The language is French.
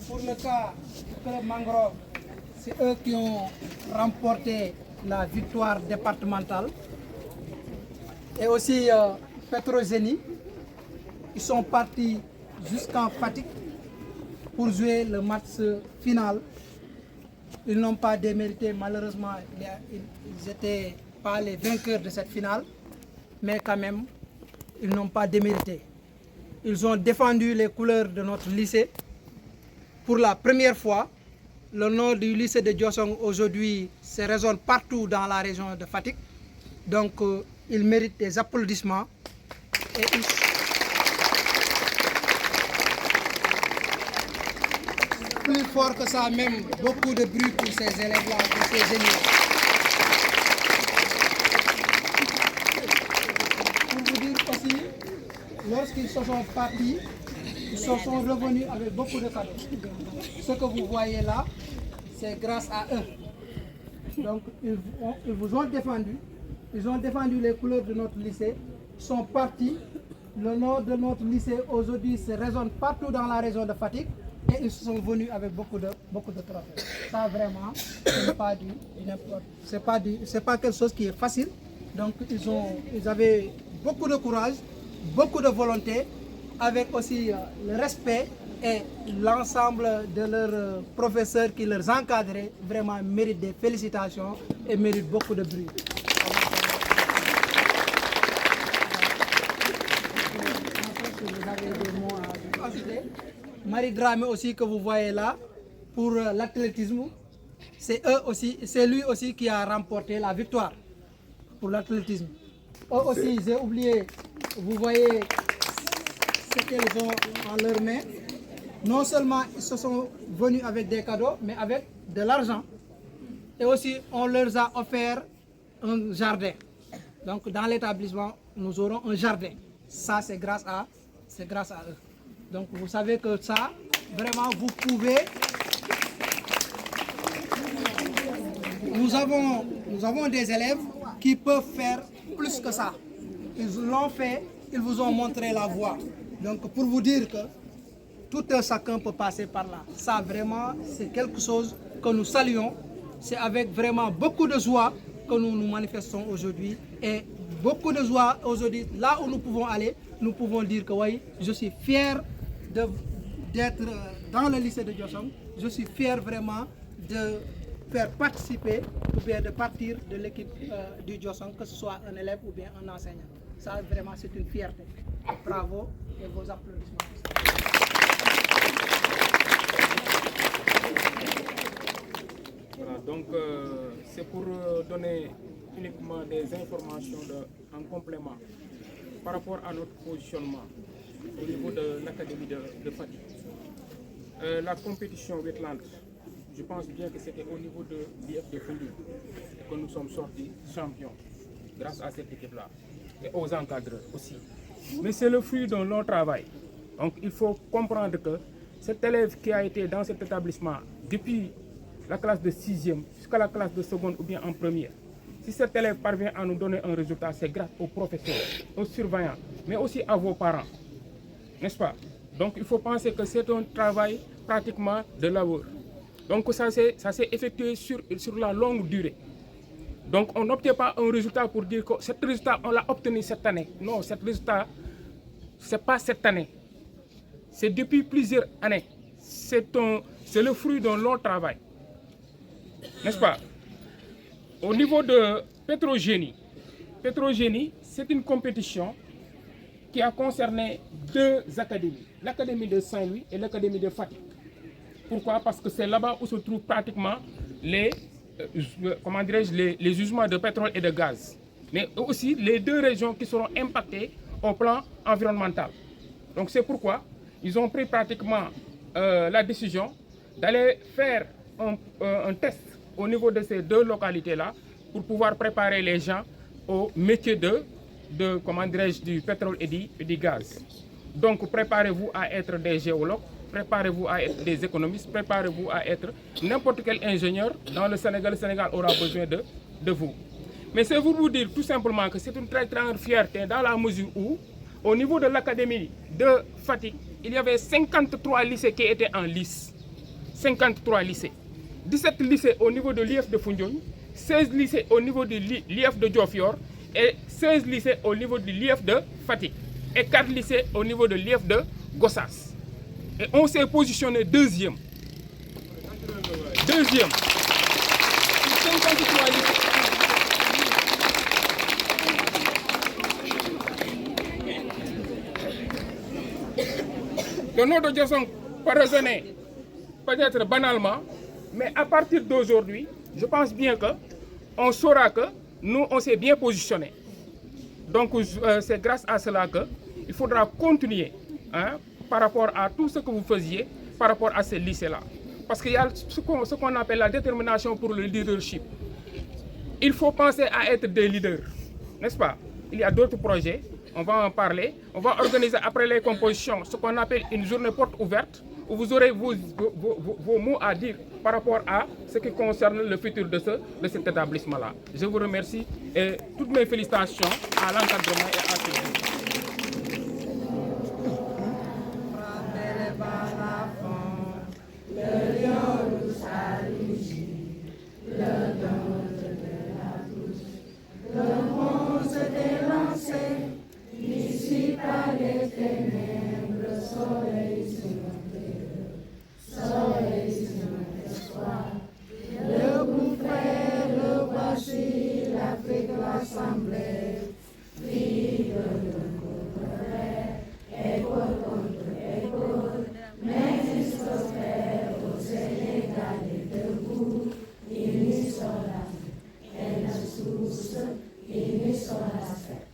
pour le cas du club Mangrove, c'est eux qui ont remporté la victoire départementale. Et aussi Petrogénie, ils sont partis jusqu'en Fatick pour jouer le match final. Ils n'ont pas démérité, malheureusement, ils n'étaient pas les vainqueurs de cette finale, mais quand même, ils n'ont pas démérité. Ils ont défendu les couleurs de notre lycée. Pour la première fois, le nom du lycée de Diossong aujourd'hui se résonne partout dans la région de Fatick. Donc, ils méritent des applaudissements. Et plus fort que ça, même beaucoup de bruit pour ces élèves-là, pour ces génies. Pour vous dire aussi, lorsqu'ils se sont partis, ils se sont revenus avec beaucoup de cadeaux. Ce que vous voyez là, c'est grâce à eux. Donc, ils vous ont défendu. Ils ont défendu les couleurs de notre lycée. Ils sont partis. Le nom de notre lycée aujourd'hui se résonne partout dans la région de Fatick. Et ils sont venus avec beaucoup de trophées. Ça vraiment, c'est pas quelque chose qui est facile. Donc ils avaient beaucoup de courage, beaucoup de volonté, avec aussi le respect et l'ensemble de leurs professeurs qui les encadraient, vraiment méritent des félicitations et méritent beaucoup de bruit. Vous avez des mots à ajouter. Marie Dramé aussi que vous voyez là pour l'athlétisme, c'est lui aussi qui a remporté la victoire pour l'athlétisme. Eux aussi, j'ai oublié, vous voyez ce qu'elles ont en leurs mains. Non seulement ils se sont venus avec des cadeaux, mais avec de l'argent. Et aussi, on leur a offert un jardin. Donc dans l'établissement, nous aurons un jardin. Ça, c'est grâce à eux. Donc vous savez que ça, vraiment, vous pouvez... Nous avons des élèves qui peuvent faire plus que ça. Ils l'ont fait, ils vous ont montré la voie. Donc pour vous dire que tout un chacun peut passer par là. Ça, vraiment, c'est quelque chose que nous saluons. C'est avec vraiment beaucoup de joie que nous nous manifestons aujourd'hui. Et beaucoup de joie aujourd'hui, là où nous pouvons aller, nous pouvons dire que oui, je suis fier d'être dans le lycée de Diossong. Je suis fier vraiment de faire participer ou bien de partir de l'équipe du Diossong, que ce soit un élève ou bien un enseignant. Ça vraiment c'est une fierté. Bravo et vos applaudissements. Voilà, donc c'est pour donner uniquement des informations en complément par rapport à notre positionnement au niveau de l'académie de Fatick. La compétition Wetland, je pense bien que c'était au niveau de l'IF de Foundiougne que nous sommes sortis champions grâce à cette équipe-là et aux encadreurs aussi. Mais c'est le fruit d'un long travail. Donc il faut comprendre que cet élève qui a été dans cet établissement depuis la classe de 6e jusqu'à la classe de seconde ou bien en première, si cet élève parvient à nous donner un résultat, c'est grâce aux professeurs, aux surveillants, mais aussi à vos parents. N'est-ce pas? Donc il faut penser que c'est un travail pratiquement de labeur. Donc ça s'est effectué sur la longue durée. Donc on n'obtient pas un résultat pour dire que cet résultat, on l'a obtenu cette année. Non, cet résultat, ce n'est pas cette année. C'est depuis plusieurs années. C'est le fruit d'un long travail. N'est-ce pas? Au niveau de Petrogénie, c'est une compétition qui a concerné deux académies, l'académie de Saint-Louis et l'académie de Fatick. Pourquoi? Parce que c'est là-bas où se trouvent pratiquement les gisements de pétrole et de gaz. Mais aussi les deux régions qui seront impactées au plan environnemental. Donc c'est pourquoi ils ont pris pratiquement la décision d'aller faire un test au niveau de ces deux localités-là pour pouvoir préparer les gens au métier du pétrole et du gaz. Donc préparez-vous à être des géologues, préparez-vous à être des économistes, préparez-vous à être n'importe quel ingénieur dans le Sénégal. Le Sénégal aura besoin de vous. Mais c'est pour vous dire tout simplement que c'est une très grande fierté dans la mesure où, au niveau de l'académie de Fatick, il y avait 53 lycées qui étaient en lice. 53 lycées. 17 lycées au niveau de l'IF de Foundiougne, 16 lycées au niveau de l'IF de Diofior et 16 lycées au niveau de l'IF de Fatick et 4 lycées au niveau de l'IF de Gossas. Et on s'est positionné deuxième. Deuxième. 53 lycées. Le nom de Diossong peut résonner peut-être banalement, mais à partir d'aujourd'hui, je pense bien qu'on saura que nous, on s'est bien positionné. Donc, c'est grâce à cela qu'il faudra continuer par rapport à tout ce que vous faisiez par rapport à ces lycées-là. Parce qu'il y a ce qu'on appelle la détermination pour le leadership. Il faut penser à être des leaders, n'est-ce pas? Il y a d'autres projets, on va en parler. On va organiser après les compositions ce qu'on appelle une journée porte ouverte, où vous aurez vos mots à dire par rapport à ce qui concerne le futur de cet établissement-là. Je vous remercie et toutes mes félicitations à l'encadrement et à ce Ini sola,